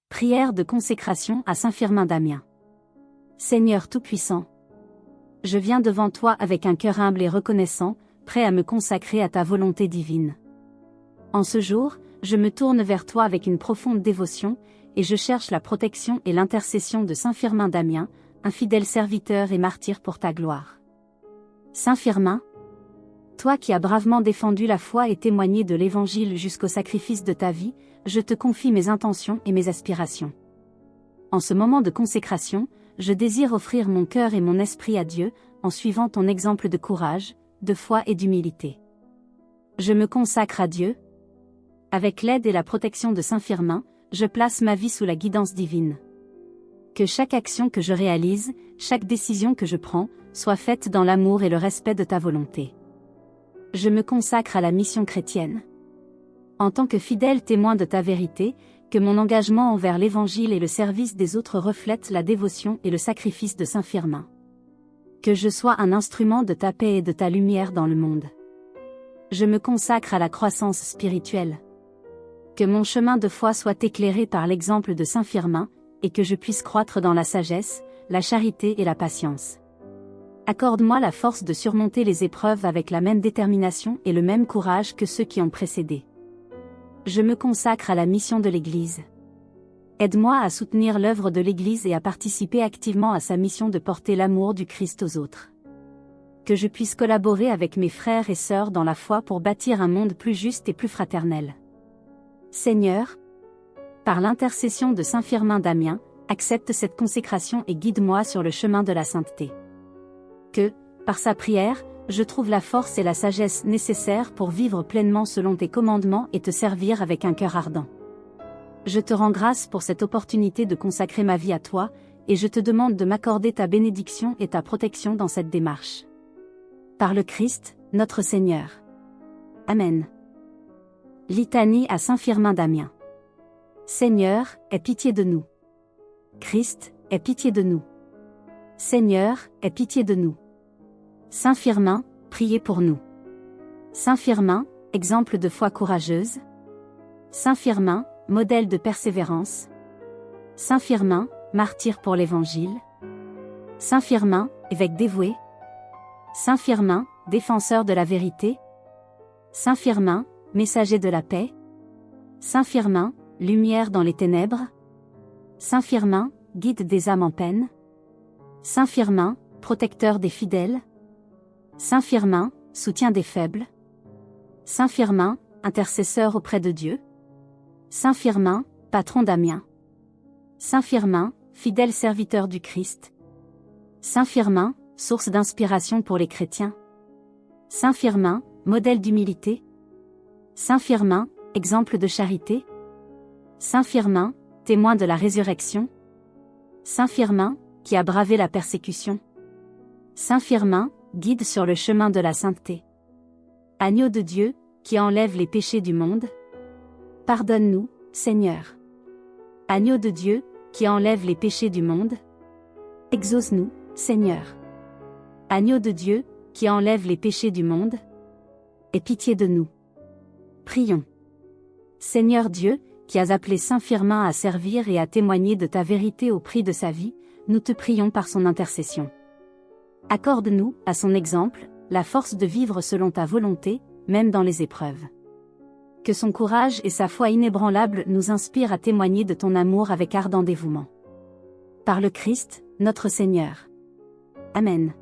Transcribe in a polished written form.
Prière de consécration à saint Firmin d'Amiens. Seigneur Tout-Puissant, je viens devant toi avec un cœur humble et reconnaissant, prêt à me consacrer à ta volonté divine. En ce jour, je me tourne vers toi avec une profonde dévotion, et je cherche la protection et l'intercession de saint Firmin d'Amiens, un fidèle serviteur et martyr pour ta gloire. Saint Firmin, toi qui as bravement défendu la foi et témoigné de l'Évangile jusqu'au sacrifice de ta vie, je te confie mes intentions et mes aspirations. En ce moment de consécration, je désire offrir mon cœur et mon esprit à Dieu, en suivant ton exemple de courage, de foi et d'humilité. Je me consacre à Dieu. Avec l'aide et la protection de saint Firmin, je place ma vie sous la guidance divine. Que chaque action que je réalise, chaque décision que je prends, soit faite dans l'amour et le respect de ta volonté. Je me consacre à la mission chrétienne. En tant que fidèle témoin de ta vérité, que mon engagement envers l'Évangile et le service des autres reflète la dévotion et le sacrifice de saint Firmin. Que je sois un instrument de ta paix et de ta lumière dans le monde. Je me consacre à la croissance spirituelle. Que mon chemin de foi soit éclairé par l'exemple de saint Firmin, et que je puisse croître dans la sagesse, la charité et la patience. Accorde-moi la force de surmonter les épreuves avec la même détermination et le même courage que ceux qui ont précédé. Je me consacre à la mission de l'Église. Aide-moi à soutenir l'œuvre de l'Église et à participer activement à sa mission de porter l'amour du Christ aux autres. Que je puisse collaborer avec mes frères et sœurs dans la foi pour bâtir un monde plus juste et plus fraternel. Seigneur, par l'intercession de saint Firmin d'Amiens, accepte cette consécration et guide-moi sur le chemin de la sainteté. Que, par sa prière, je trouve la force et la sagesse nécessaires pour vivre pleinement selon tes commandements et te servir avec un cœur ardent. Je te rends grâce pour cette opportunité de consacrer ma vie à toi, et je te demande de m'accorder ta bénédiction et ta protection dans cette démarche. Par le Christ, notre Seigneur. Amen. Litanie à saint Firmin d'Amiens. Seigneur, aie pitié de nous. Christ, aie pitié de nous. Seigneur, aie pitié de nous. Saint Firmin, priez pour nous. Saint Firmin, exemple de foi courageuse. Saint Firmin, modèle de persévérance. Saint Firmin, martyr pour l'Évangile. Saint Firmin, évêque dévoué. Saint Firmin, défenseur de la vérité. Saint Firmin, messager de la paix. Saint Firmin, lumière dans les ténèbres. Saint Firmin, guide des âmes en peine. Saint Firmin, protecteur des fidèles. Saint Firmin, soutien des faibles. Saint Firmin, intercesseur auprès de Dieu. Saint Firmin, patron d'Amiens. Saint Firmin, fidèle serviteur du Christ. Saint Firmin, source d'inspiration pour les chrétiens. Saint Firmin, modèle d'humilité. Saint Firmin, exemple de charité. Saint Firmin, témoin de la résurrection. Saint Firmin, qui a bravé la persécution. Saint Firmin, guide sur le chemin de la sainteté. Agneau de Dieu, qui enlève les péchés du monde. Pardonne-nous, Seigneur. Agneau de Dieu, qui enlève les péchés du monde. Exauce-nous, Seigneur. Agneau de Dieu, qui enlève les péchés du monde. Aie pitié de nous. Prions. Seigneur Dieu, qui as appelé saint Firmin à servir et à témoigner de ta vérité au prix de sa vie, nous te prions par son intercession. Accorde-nous, à son exemple, la force de vivre selon ta volonté, même dans les épreuves. Que son courage et sa foi inébranlable nous inspirent à témoigner de ton amour avec ardent dévouement. Par le Christ, notre Seigneur. Amen.